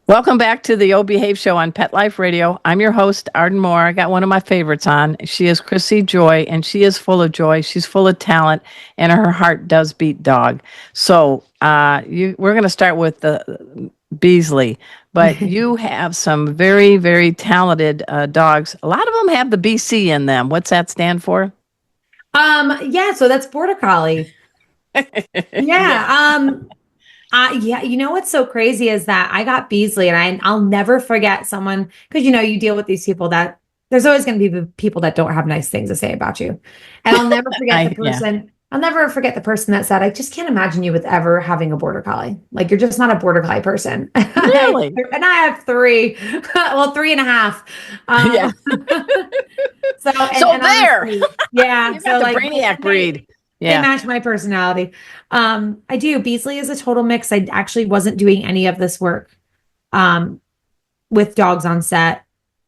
Welcome back to the O Behave Show on Pet Life Radio. I'm your host, Arden Moore. I got one of my favorites on. She is Chrissy Joy, and she is full of joy. She's full of talent, and her heart does beat dog. So we're going to start with the Beasley, but you have some very, very talented dogs. A lot of them have the BC in them. What's that stand for? Yeah, so that's Border Collie. Yeah. Yeah, you know what's so crazy is that I got Beasley and I'll never forget someone because you deal with these people that there's always going to be people that don't have nice things to say about you. And I'll never forget the Yeah. person. I'll never forget the person that said, I just can't imagine you with ever having a Border Collie. Like you're just not a Border Collie person. Really? And I have three, well, three and a half. Yeah. So there. Honestly, yeah. You So got the like brainiac breed. they Yeah. match my personality. I do. Beasley is a total mix. I actually wasn't doing any of this work with dogs on set.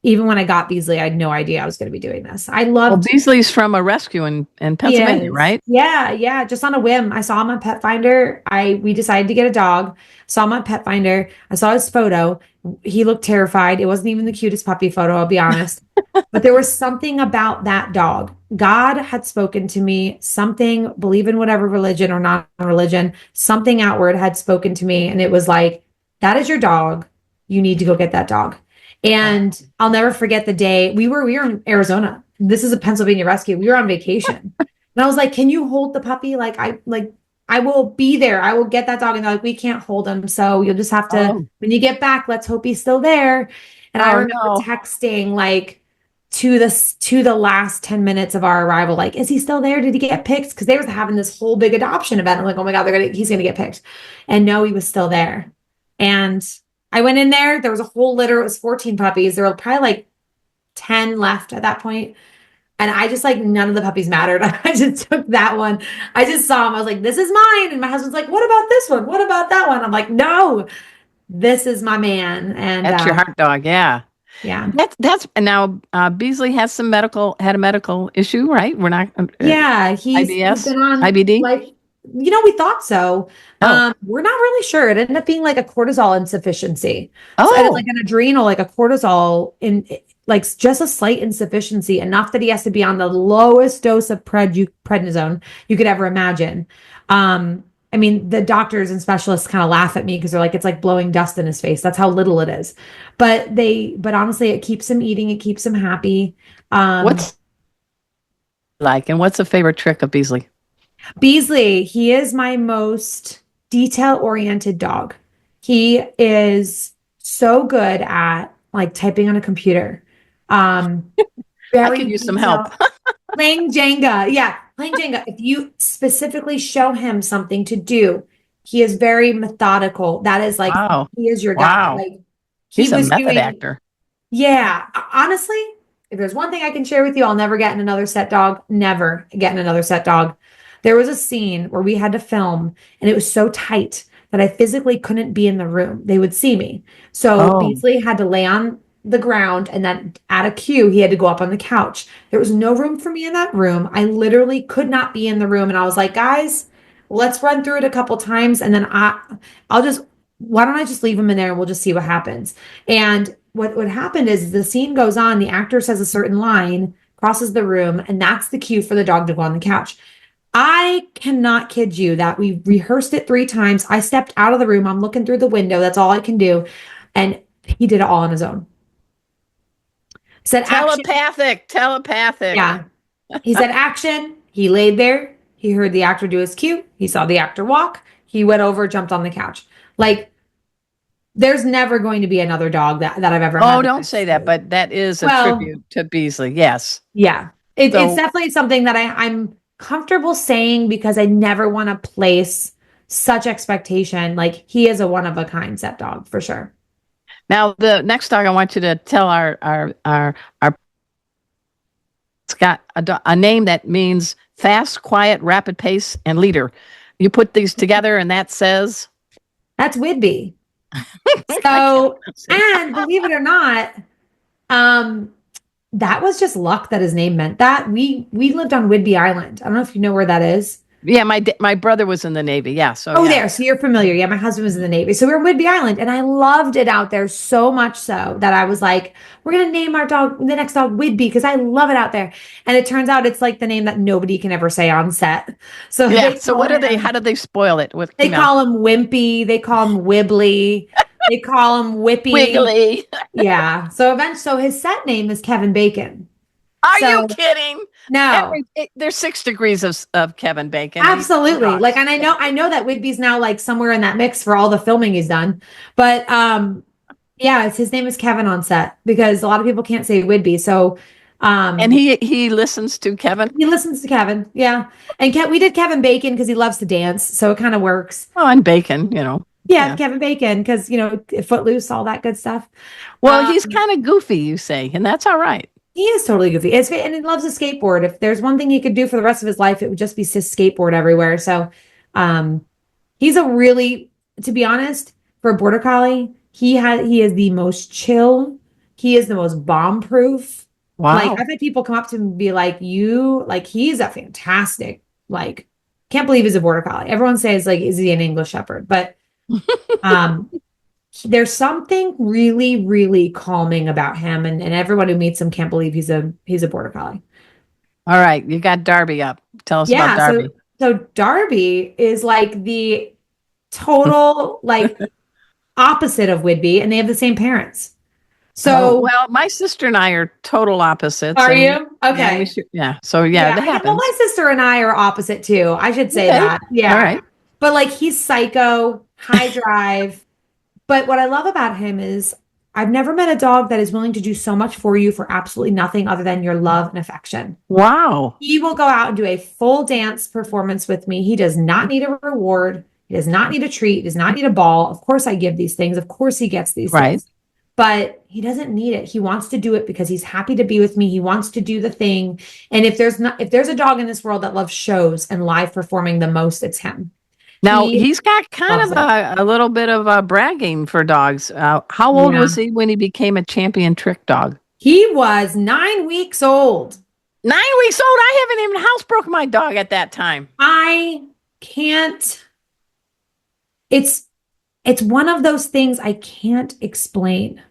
Even when I got Beasley, I had no idea I was going to be doing this. I Well, loved Beasley's from a rescue in he Pennsylvania, is. right? Yeah, yeah. Just on a whim. I saw him on Pet Finder. We decided to get a dog. Saw him on Pet Finder. I saw his photo. He looked terrified. It wasn't even the cutest puppy photo, I'll be honest. But there was something about that dog. God had spoken to me, something, believe in whatever religion or non-religion, something outward had spoken to me. And it was like, that is your dog. You need to go get that dog. And I'll never forget the day we were in Arizona. This is a Pennsylvania rescue. We were on vacation. And I was like, can you hold the puppy? I will be there. I will get that dog. And they're like, we can't hold him. So you'll just have to, when you get back, let's hope he's still there. And I remember texting like to the last 10 minutes of our arrival, like, is he still there? Did he get picked? Because they were having this whole big adoption event. I'm like, oh my God, he's gonna get picked. And no, he was still there. And I went in there, there was a whole litter, it was 14 puppies. There were probably like 10 left at that point. And I just like none of the puppies mattered. I just took that one. I just saw him. I was like, this is mine. And my husband's like, what about this one? What about that one? I'm like, no, this is my man. And that's your heart dog. Yeah. Yeah. That's now Beasley had a medical issue, right? We're not yeah, he's been on IBD. Like, we thought so. Oh. We're not really sure. It ended up being like a cortisol insufficiency. Oh. So like an adrenal, like a cortisol in like just a slight insufficiency, enough that he has to be on the lowest dose of prednisone you could ever imagine. I mean, the doctors and specialists kind of laugh at me because they're like, it's like blowing dust in his face. That's how little it is. But honestly, it keeps him eating. It keeps him happy. What's a favorite trick of Beasley? Beasley, he is my most detail-oriented dog. He is so good at like typing on a computer. I could use some help. Playing Jenga. Yeah, playing Jenga. If you specifically show him something to do, he is very methodical. That is like, he is your guy. Wow. Like he's a method actor. Yeah. Honestly, if there's one thing I can share with you, I'll never get in another set dog. Never get in another set dog. There was a scene where we had to film and it was so tight that I physically couldn't be in the room. They would see me. So Beasley had to lay on the ground, and then at a cue, he had to go up on the couch. There was no room for me in that room. I literally could not be in the room. And I was like, guys, let's run through it a couple times. And then why don't I just leave him in there and we'll just see what happens. And what happened is the scene goes on, the actor says a certain line, crosses the room, and that's the cue for the dog to go on the couch. I cannot kid you that we rehearsed it 3 times. I stepped out of the room. I'm looking through the window. That's all I can do. And he did it all on his own. Said telepathic. Yeah. He said action. He laid there. He heard the actor do his cue. He saw the actor walk. He went over, jumped on the couch. Like, there's never going to be another dog that I've ever had. Oh, don't say that, but that is a tribute to Beasley. Yes. Yeah. It's definitely something that I'm comfortable saying because I never want to place such expectation. Like, he is a one of a kind set dog for sure. Now, the next dog I want you to tell it's got a name that means fast, quiet, rapid pace, and leader. You put these together and that says? That's Whidbey. So, and believe it or not, that was just luck that his name meant that. We lived on Whidbey Island. I don't know if you know where that is. Yeah, my brother was in the Navy. Yeah, so Oh, yeah. there. So you're familiar. Yeah, my husband was in the Navy. So we were in Whidbey Island and I loved it out there so much so that I was like, we're going to name our dog, the next dog, Whidbey, because I love it out there. And it turns out it's like the name that nobody can ever say on set. So Yeah. they So call what do they? him, How do they spoil it with? they call him Wimpy. They call him Wibbly. They call him Whippy. Wiggly. Yeah. So eventually, so his set name is Kevin Bacon. Are you So kidding? no. There's 6 degrees of Kevin Bacon. Absolutely. Like, Dogs. and I know that Whidbey's now like somewhere in that mix for all the filming he's done. But yeah, his name is Kevin on set because a lot of people can't say Whidbey. So And he listens to Kevin. he listens to Kevin. Yeah. And we did Kevin Bacon because he loves to dance. So it kind of works. Oh, and Bacon. Yeah, Yeah. Kevin Bacon, because Footloose, all that good stuff. Well, Um, he's kind of goofy, you say, and that's all right. He is totally goofy. And he loves to skateboard. If there's one thing he could do for the rest of his life, it would just be to skateboard everywhere. So, um, he's a really, to be honest, for a border collie, he is the most chill. He is the most bomb proof. Like Wow. I've had people come up to him and be like, he's a fantastic, like, can't believe he's a border collie. Everyone says like, is he an English Shepherd? But um there's something really, really calming about him, and everyone who meets him can't believe he's a border collie. All right, you got Darby up. Tell us about Yeah, Darby. so Darby is like the total like opposite of Whidbey, and they have the same parents. Oh, So well, my sister and I are total opposites. are And you? yeah, Okay. yeah. So yeah, that Well, happens. my sister and I are opposite too. I should say Okay. that. Yeah. All right. But like he's psycho, high drive. But what I love about him is I've never met a dog that is willing to do so much for you for absolutely nothing other than your love and affection. Wow. He will go out and do a full dance performance with me. He does not need a reward. He does not need a treat. He does not need a ball. Of course, I give these things. Of course, he gets these Right. things. But he doesn't need it. He wants to do it because he's happy to be with me. He wants to do the thing. And if there's a dog in this world that loves shows and live performing the most, it's him. Now He he's got kind loves of it. a little bit of bragging for dogs. How old Yeah. was he when he became a champion trick dog? He was 9 weeks old. 9 weeks old. I haven't even housebroken my dog at that time. I can't. It's one of those things I can't explain.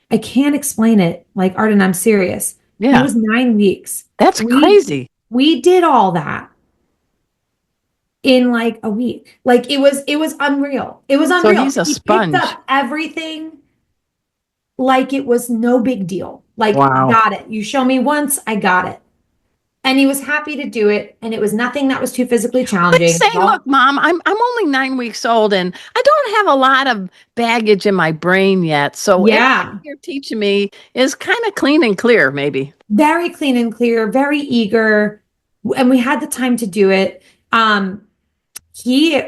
I can't explain it. Like Arden, I'm serious. He Yeah, was 9 weeks. that's We crazy. we did all that in like a week. Like it was unreal. It was So unreal. he's a He sponge. picked up everything like it was no big deal. Like, Wow. got it. You show me once, I got it. And he was happy to do it. And it was nothing that was too physically But challenging. say, look, Mom, I'm only 9 weeks old, and I don't have a lot of baggage in my brain yet. So Yeah. everything you're teaching me is kind of clean and clear, maybe. Very clean and clear, very eager. And we had the time to do it. He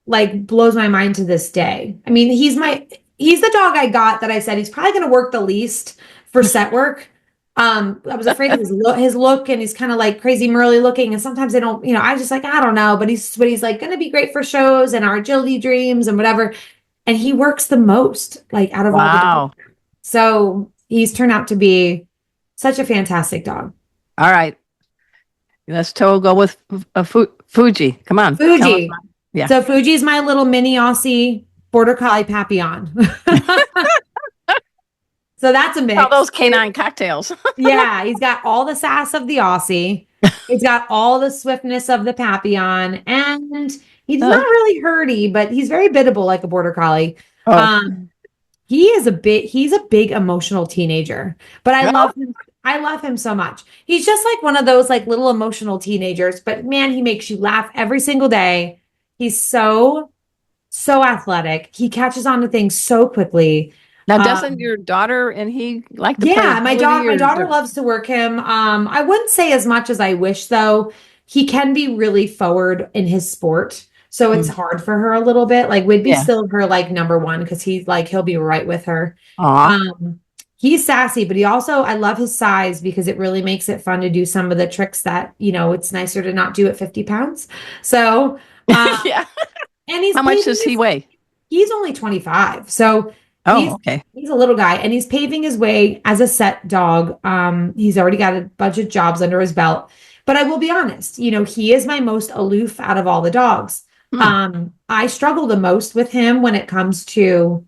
like blows my mind to this day. I mean, he's the dog I got that I said he's probably going to work the least for set work. I was afraid of his look, and he's kind of like crazy Merly looking. And sometimes they don't, I just like, I don't know, but he's like going to be great for shows and our agility dreams and whatever. And he works the most, like out of all the Wow. dogs. So he's turned out to be such a fantastic dog. All right. Let's go with Fuji. Come on. Tell us Fuji. about- Yeah. So Fuji's my little mini Aussie border collie Papillon. So that's a mix. All those canine cocktails. Yeah, he's got all the sass of the Aussie. He's got all the swiftness of the Papillon, and he's not really herdy, but he's very biddable like a border collie. Oh. He's a big emotional teenager, but I Yeah. love him. I love him so much. He's just like one of those like little emotional teenagers, but man, he makes you laugh every single day. He's so athletic. He catches on to things so quickly. Now, doesn't your daughter and he like to play? Yeah, my agility, daughter loves to work him. I wouldn't say as much as I wish though. He can be really forward in his sport. So it's hard for her a little bit. Like Whidbey's still her like number one because he'll be right with her. Aw. He's sassy, but I love his size because it really makes it fun to do some of the tricks that, it's nicer to not do at 50 pounds. So, Yeah. and How much does he weigh? He's only 25. So Okay. he's a little guy, and he's paving his way as a set dog. He's already got a bunch of jobs under his belt, But I will be honest, he is my most aloof out of all the dogs. Hmm. I struggle the most with him when it comes to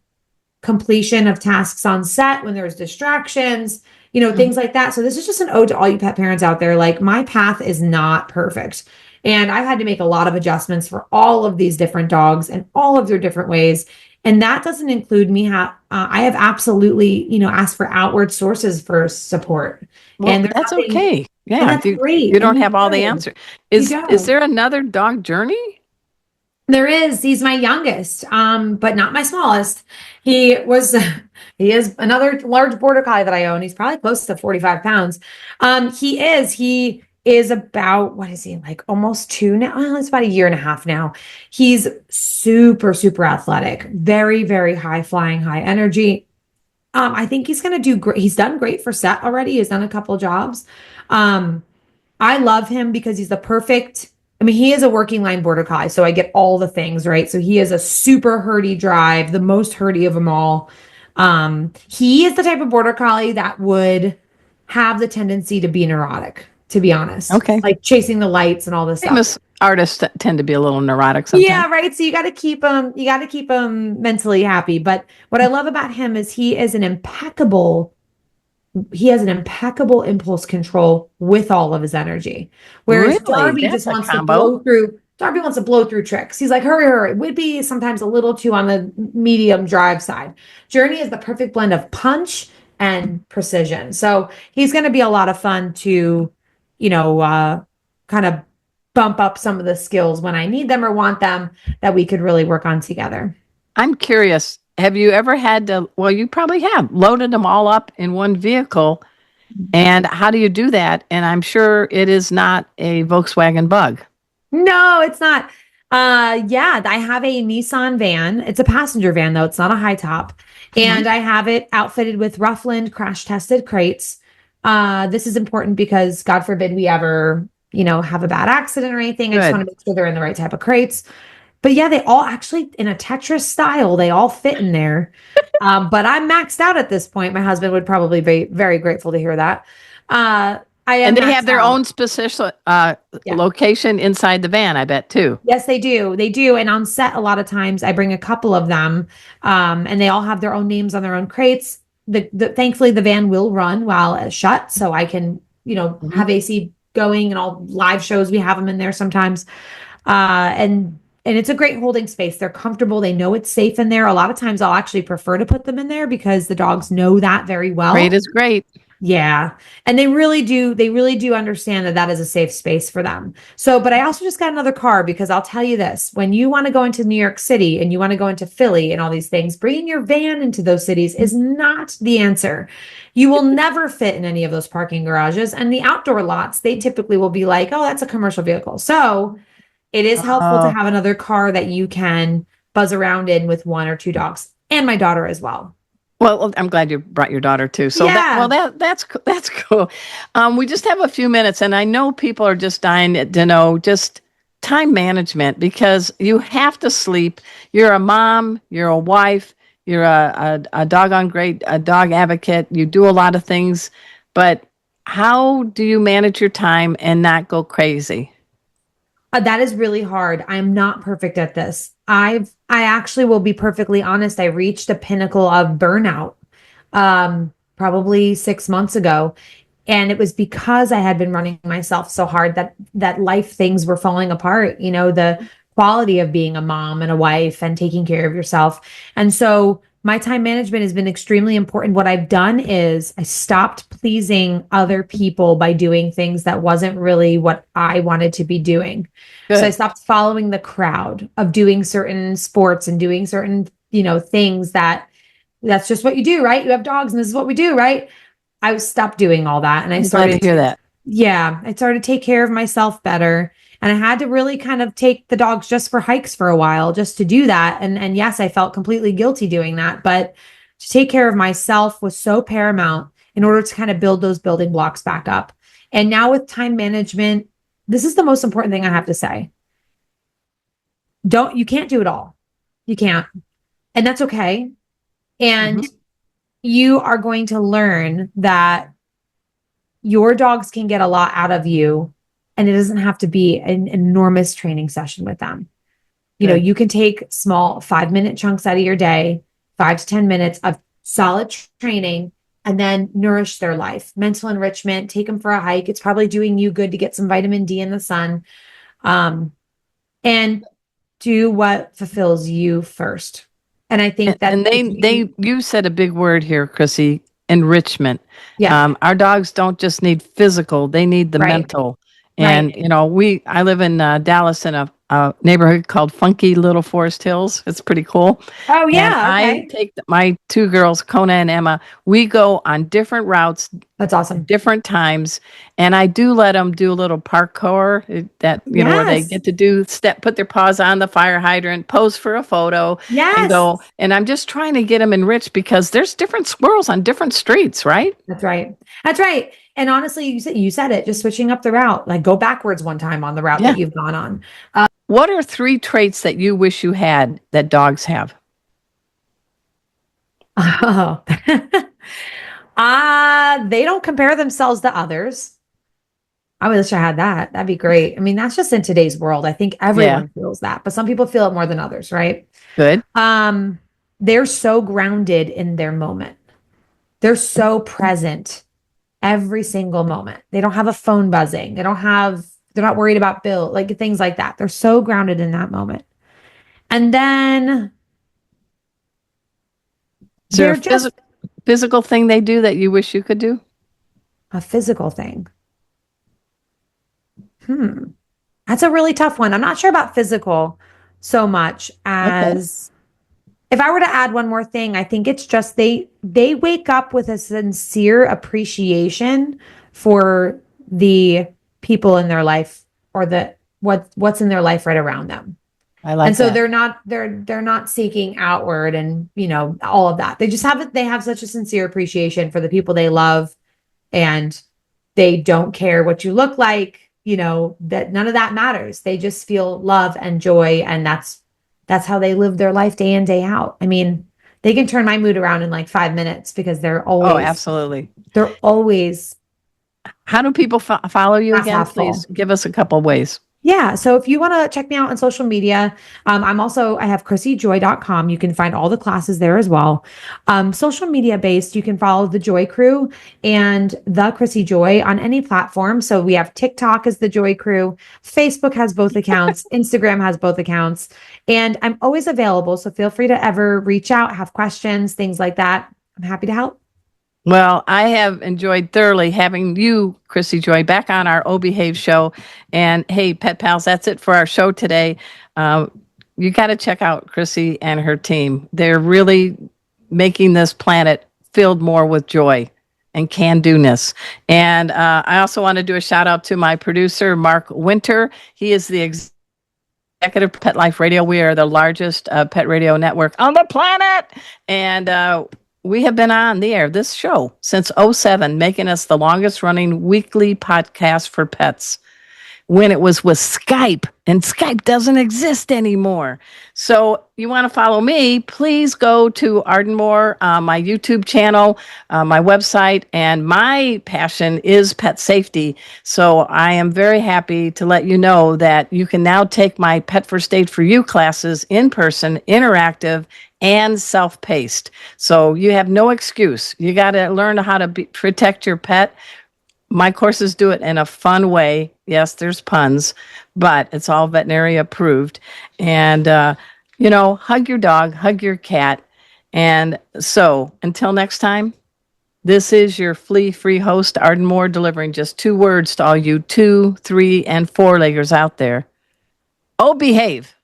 completion of tasks on set, when there's distractions, things Mhm. like that. So this is just an ode to all you pet parents out there. Like, my path is not perfect. And I've had to make a lot of adjustments for all of these different dogs and all of their different ways. And that doesn't include me. I have absolutely, asked for outward sources for support. Well, And there's that's nothing, okay. and Yeah, that's you great. And don't have all the answer. you Is don't. there another dog journey? There is. He's my youngest, but not my smallest. He was, he is another large border collie that I own. He's probably close to 45 pounds. He is about, what is he, like almost two now? Well, it's about a year and a half now. He's super, super athletic, very, very high flying, high energy. I think he's going to do great. He's done great for set already. He's done a couple jobs. Um, I love him because he's the perfect. I mean, he is a working line border collie, so I get all the things, right? So he is a super herdy drive, the most herdy of them all. He is the type of border collie that would have the tendency to be neurotic, to be honest, Okay. like chasing the lights and all this stuff. Famous artists tend to be a little neurotic sometimes. Yeah, right. So you got to keep him mentally happy. But what I love about him is he has an impeccable impulse control with all of his energy. Whereas Really? That's a combo. Darby wants to blow through tricks. He's like, hurry, hurry. Whitby is sometimes a little too on the medium drive side. Journey is the perfect blend of punch and precision. So he's going to be a lot of fun to, kind of bump up some of the skills when I need them or want them that we could really work on together. I'm curious. Have you ever had to, well, you probably have loaded them all up in one vehicle. And how do you do that? And I'm sure it is not a Volkswagen Bug. No, it's not. Yeah, I have a Nissan van. It's a passenger van though. It's not a high top. Mhm. And I have it outfitted with Roughlin crash tested crates. This is important because God forbid we ever, have a bad accident or anything. I just want Good. to make sure they're in the right type of crates. But yeah, they all actually in a Tetris style, they all fit in there. But I'm maxed out at this point. My husband would probably be very grateful to hear that. I am And they maxed have their out. own specific Yeah. location inside the van, I bet, too. Yes, they do. They do. And on set, a lot of times I bring a couple of them, and they all have their own names on their own crates. Thankfully, the van will run while it's shut, so I can, Mhm. have AC going and all live shows. We have them in there sometimes, and it's a great holding space. They're comfortable. They know it's safe in there. A lot of times, I'll actually prefer to put them in there because the dogs know that very Great well. is great. Yeah. And they really do understand that that is a safe space for them. So, but I also just got another car because I'll tell you this, when you want to go into New York City and you want to go into Philly and all these things, bringing your van into those cities is not the answer. You will never fit in any of those parking garages, and the outdoor lots, they typically will be like, oh, that's a commercial vehicle. So it is helpful to Oh, have another car that you can buzz around in with one or two dogs and my daughter as well. well, I'm glad you brought your daughter too. So Yeah. that's cool. We just have a few minutes, and I know people are just dying to know just time management because you have to sleep. You're a mom, you're a wife, you're a doggone great a dog advocate. You do a lot of things, but how do you manage your time and not go crazy? That is really hard. I'm not perfect at this. I actually will be perfectly honest. I reached a pinnacle of burnout probably 6 months ago. And it was because I had been running myself so hard that life things were falling apart, the quality of being a mom and a wife and taking care of yourself. And so my time management has been extremely important. What I've done is I stopped pleasing other people by doing things that wasn't really what I wanted to be doing. So I Good. stopped following the crowd of doing certain sports and doing certain, things that's just what you do, right? You have dogs and this is what we do, right? I stopped doing all that and I I'm glad to started hear to, that. yeah, I started to take care of myself better. And I had to really kind of take the dogs just for hikes for a while just to do that. And yes, I felt completely guilty doing that, but to take care of myself was so paramount in order to kind of build those building blocks back up. And now with time management, this is the most important thing I have to say. You can't do it all. You can't. And that's okay. And Mhm. you are going to learn that your dogs can get a lot out of you And it doesn't have to be an enormous training session with them. You know, Good. you can take small 5-minute chunks out of your day, 5 to 10 minutes of solid training, and then nourish their life. Mental enrichment, take them for a hike. It's probably doing you good to get some vitamin D in the sun. And do what fulfills you first. And I think that And you said a big word here, Chrissy, enrichment. yeah, Our dogs don't just need physical; they need the right, mental. right. And I live in Dallas in a neighborhood called Funky Little Forest Hills. It's pretty cool. Oh And yeah, I okay. take my two girls, Kona and Emma. We go on different routes, That's awesome. different times, and I do let them do a little parkour, where they Yes. get to put their paws on the fire hydrant, pose for a photo, and Yes. go. And I'm just trying to get them enriched because there's different squirrels on different streets, right? That's right. That's right. And honestly, you said it, just switching up the route, like go backwards one time on the route Yeah. that you've gone on. What are 3 traits that you wish you had that dogs have? Oh. They don't compare themselves to others. I wish I had that. That'd be great. I mean, that's just in today's world. I think Yeah. everyone feels that, but some people feel it more than others, right? Good. Um, they're so grounded in their moment. They're so present every single moment. They don't have a phone buzzing. They're not worried about bill, like things like that. They're so grounded in that moment. And then Is there a they're just physical thing they do that you wish you could do? a physical thing. Hmm. That's a really tough one. I'm not sure about physical so much Okay. as if I were to add one more thing, I think it's just they wake up with a sincere appreciation for the people in their life or what's in their life right around them. I And like so that. they're not seeking outward and all of that. They have such a sincere appreciation for the people they love, and they don't care what you look like, that none of that matters. They just feel love and joy, and that's how they live their life day in, day out. I mean, they can turn my mood around in like 5 minutes because Oh, absolutely. they're always How do people follow you glass again? half Please full. give us a couple ways. Yeah. So if you want to check me out on social media, I have ChrissyJoy.com. You can find all the classes there as well. Social media based, you can follow the Joy Crew and the Chrissy Joy on any platform. So we have TikTok as the Joy Crew. Facebook has both accounts. Instagram has both accounts. And I'm always available. So feel free to ever reach out, have questions, things like that. I'm happy to help. Well, I have enjoyed thoroughly having you, Chrissy Joy, back on our O Behave show. And hey, Pet Pals, that's it for our show today. Uh, you got to check out Chrissy and her team. They're really making this planet filled more with joy and can-do-ness. And I also want to do a shout out to my producer, Mark Winter. He is the executive Pet Life Radio. We are the largest pet radio network on the planet. And we have been on the air, this show, since '07, making us the longest running weekly podcast for pets when it was with Skype, and Skype doesn't exist anymore. So you want to follow me, please go to Arden Moore, my YouTube channel, my website, and my passion is pet safety. So I am very happy to let you know that you can now take my Pet First Aid for You classes in person, interactive, and self-paced. So you have no excuse. You got to learn how to protect your pet. My courses do it in a fun way. Yes, there's puns, but it's all veterinary approved. And, hug your dog, hug your cat. And so until next time, this is your flea-free host, Arden Moore, delivering just 2 words to all you 2, 3, and 4-leggers out there. Oh, behave.